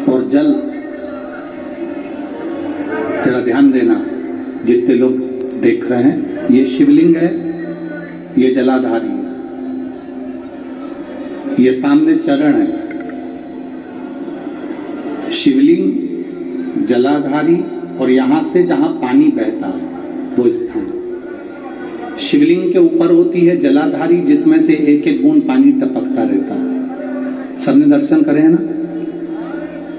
और जल, जरा ध्यान देना जितने लोग देख रहे हैं, ये शिवलिंग है, ये जलाधारी है, ये सामने चरण है। शिवलिंग, जलाधारी और यहां से जहां पानी बहता है वो स्थान। शिवलिंग के ऊपर होती है जलाधारी, जिसमें से एक एक बूंद पानी टपकता रहता है। सबने दर्शन करे हैं ना,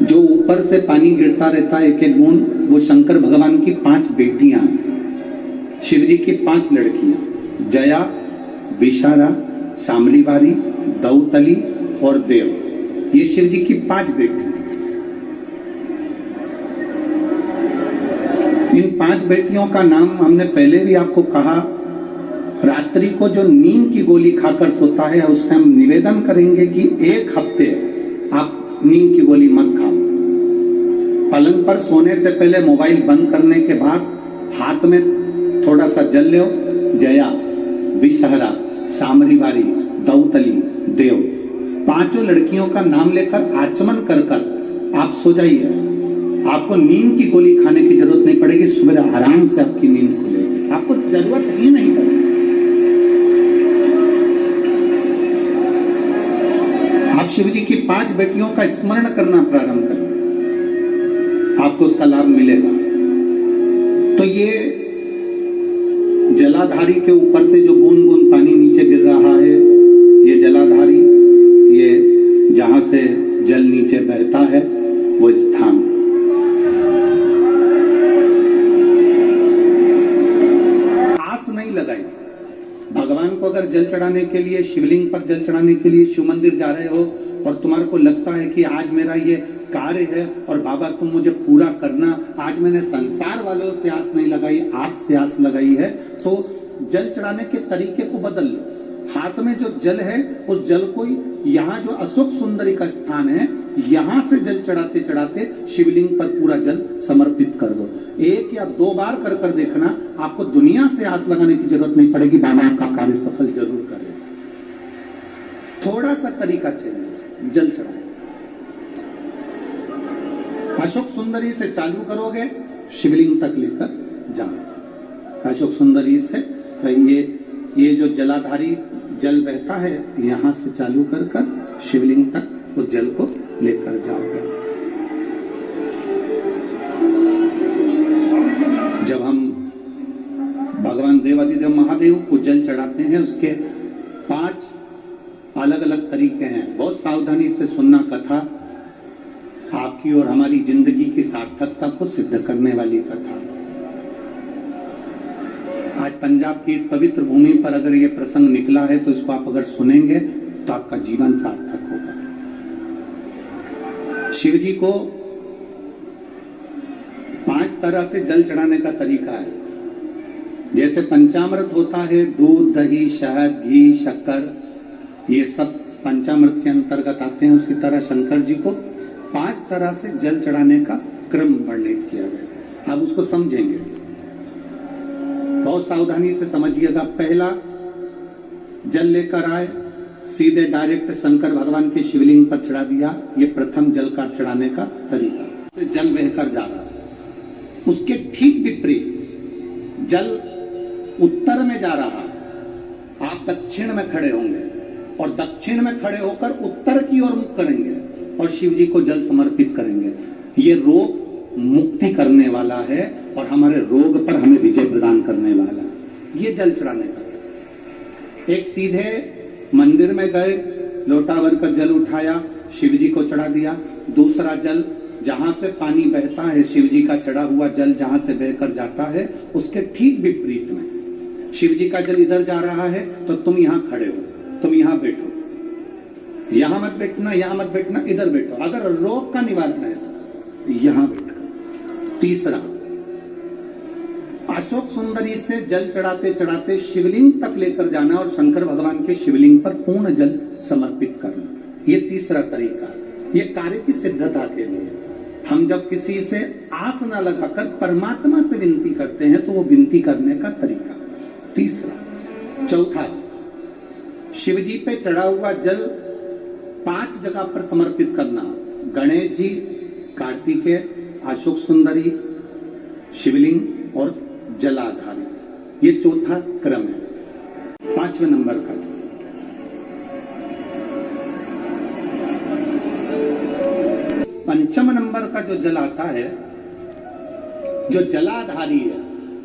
जो ऊपर से पानी गिरता रहता है एक एक बूंद, वो शंकर भगवान की 5 बेटियां हैं, शिव जी की 5 लड़कियां, जया, विशारा, शामलीवारी, दौतली और देव। ये शिव जी की 5 बेटी। इन 5 बेटियों का नाम हमने पहले भी आपको कहा। रात्रि को जो नींद की गोली खाकर सोता है, उससे हम निवेदन करेंगे कि 1 हफ्ते आप नींद की गोली मत खाओ। पलंग पर सोने से पहले मोबाइल बंद करने के बाद हाथ में थोड़ा सा जल लो। जया, विषहरा, शामलीवारी, दौतली, देव, 5 लड़कियों का नाम लेकर आचमन कर कर आप सो जाइए। आपको नींद की गोली खाने की जरूरत नहीं पड़ेगी। सुबह आराम से आपकी नींद खुलेगी, आपको जरूरत ही नहीं पड़ेगी। आप शिव जी की 5 बेटियों का स्मरण करना प्रारंभ करें, आपको उसका लाभ मिलेगा। तो ये जलाधारी के ऊपर से जो बूंद बूंद पानी नीचे गिर रहा है, ये जलाधारी, ये जहां से जल नीचे बहता है वो स्थान। आस नहीं लगाई। भगवान को अगर जल चढ़ाने के लिए, शिवलिंग पर जल चढ़ाने के लिए शिव मंदिर जा रहे हो और तुम्हारे को लगता है कि आज मेरा ये कार्य है और बाबा तुम मुझे पूरा करना, आज मैंने संसार वालों से आस नहीं लगाई, आपसे आस लगाई है, तो जल चढ़ाने के तरीके को बदल लो। हाथ में जो जल है, उस जल को यहाँ जो अशोक सुंदरी का स्थान है, यहाँ से जल चढ़ाते चढ़ाते शिवलिंग पर पूरा जल समर्पित कर दो। 1 या 2 बार कर कर देखना, आपको दुनिया से आस लगाने की जरूरत नहीं पड़ेगी। बाबा आपका कार्य सफल जरूर करेगा। थोड़ा सा तरीका चेंज, जल चढ़ाए। अशोक सुंदरी से चालू करोगे, शिवलिंग तक लेकर जाओ। अशोक सुंदरी से ये जो जलाधारी जल बहता है, यहां से चालू कर कर शिवलिंग तक उस जल को लेकर जाओगे। जब हम भगवान देवादिदेव महादेव को जल चढ़ाते हैं, उसके 5 अलग अलग तरीके हैं। बहुत सावधानी से सुनना कथा, आपकी और हमारी जिंदगी की सार्थकता को सिद्ध करने वाली कथा। आज पंजाब की इस पवित्र भूमि पर अगर ये प्रसंग निकला है, तो इसको आप अगर सुनेंगे तो आपका जीवन सार्थक होगा। शिव जी को 5 तरह से जल चढ़ाने का तरीका है। जैसे पंचामृत होता है, दूध, दही, शहद, घी, शक्कर, ये सब पंचामृत के अंतर्गत आते हैं। उसी तरह शंकर जी को 5 तरह से जल चढ़ाने का क्रम वर्णित किया गया। आप उसको समझेंगे, बहुत सावधानी से समझिएगा। पहला, जल लेकर आए, सीधे डायरेक्ट शंकर भगवान के शिवलिंग पर चढ़ा दिया। ये प्रथम जल का चढ़ाने का तरीका। जल बहकर जा रहा है, उसके ठीक विपरीत जल उत्तर में जा रहा, आप दक्षिण में खड़े होंगे और दक्षिण में खड़े होकर उत्तर की ओर मुख करेंगे और शिव जी को जल समर्पित करेंगे। ये रोग मुक्ति करने वाला है और हमारे रोग पर हमें विजय प्रदान करने वाला है। ये जल चढ़ाने का। एक सीधे मंदिर में गए, लोटा भर कर जल उठाया, शिव जी को चढ़ा दिया। दूसरा जल, जहां से पानी बहता है, शिव जी का चढ़ा हुआ जल जहां से बहकर जाता है, उसके ठीक विपरीत में शिव जी का जल इधर जा रहा है, तो तुम यहां खड़े हो, तुम यहां बैठो, यहां मत बैठना, यहां मत बैठना, इधर बैठो। अगर रोग का निवारण है तो यहां बैठो। तीसरा, अशोक सुंदरी से जल चढ़ाते चढ़ाते शिवलिंग तक लेकर जाना और शंकर भगवान के शिवलिंग पर पूर्ण जल समर्पित करना। ये तीसरा तरीका। ये कार्य की सिद्धता के लिए हम जब किसी से आस न लगाकर परमात्मा से विनती करते हैं, तो वो विनती करने का तरीका। तीसरा। चौथा, शिव जी पे चढ़ा हुआ जल 5 जगह पर समर्पित करना। गणेश जी, कार्तिकेय, अशोक सुंदरी, शिवलिंग और जलाधारी, ये चौथा क्रम है। 5वें नंबर का पंचम नंबर का जो जल आता है, जो जलाधारी है,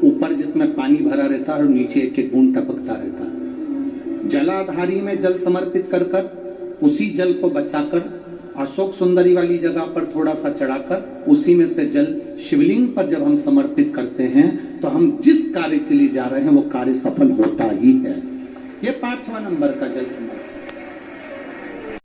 ऊपर जिसमें पानी भरा रहता है और नीचे एक एक बूंद टपकता रहता है। जलाधारी में जल समर्पित कर कर उसी जल को बचाकर अशोक सुंदरी वाली जगह पर थोड़ा सा चढ़ाकर उसी में से जल शिवलिंग पर जब हम समर्पित करते हैं तो हम जिस कार्य के लिए जा रहे हैं वो कार्य सफल होता ही है। ये 5वां नंबर का जल समर्पण।